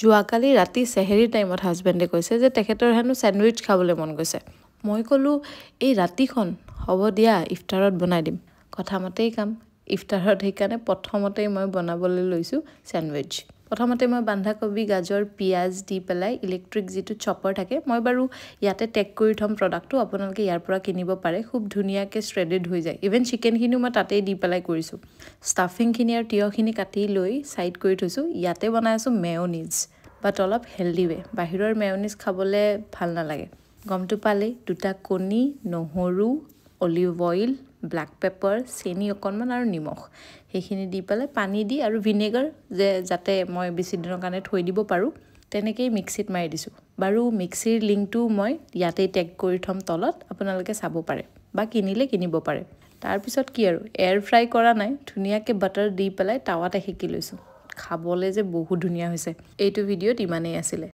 যোৱাকালি ৰাতি চেহেৰি টাইমত হাজবেণ্ডে কৈছে যে তেখেতৰ হেনো স্যান্ডউইচ খাবলৈ মন গৈছে। মই ক'লোঁ এই ৰাতিখন হ'ব দিয়া ইফতাৰত বনাই দিম। কথামতেই কাম। ইফতাৰত সেইকাৰণে প্ৰথমতেই মই বনাবলৈ লৈছোঁ স্যান্ডউইচ। প্ৰথমতে মই বন্ধাকবি, গাজৰ, পিঁয়াজ দি পেলাই ইলেক্ট্ৰিক যিটো চপাৰ থাকে, মই বাৰু ইয়াতে টেগ কৰি থ'ম প্ৰডাক্টটো, আপোনালোকে ইয়াৰ পৰা কিনিব পাৰে। খুব ধুনীয়াকৈ শ্ৰেডেড হৈ যায়। ইভেন চিকেনখিনিও মই তাতেই দি পেলাই কৰিছোঁ। ষ্টাফিংখিনি আৰু তিয়হখিনি কাটি লৈ ছাইড কৰি থৈছোঁ। ইয়াতে বনাই আছোঁ মেয়নিজ, বাট অলপ হেল্ডি ৱে। বাহিৰৰ মেয়নিজ খাবলৈ ভাল নালাগে। গমটো পালেই, 2টা কণী, নহৰু, অলিভ অইল, ব্লেক পেপাৰ, চেনি অকণমান আৰু নিমখ, সেইখিনি দি পেলাই পানী দি আৰু ভিনেগাৰ যাতে মই বেছি দিনৰ কাৰণে থৈ দিব পাৰোঁ, তেনেকেই মিক্সিত মাৰি দিছোঁ। বাৰু মিক্সিৰ লিংকটো মই ইয়াতেই টেগ কৰি থ'ম তলত, আপোনালোকে চাব পাৰে বা কিনিলে কিনিব পাৰে। তাৰপিছত কি আৰু এয়াৰ ফ্ৰাই কৰা নাই, ধুনীয়াকৈ বাটাৰ দি পেলাই টাৱাতে সেকি লৈছোঁ। খাবলৈ যে বহুত ধুনীয়া হৈছে। এইটো ভিডিঅ'ত ইমানেই আছিলে।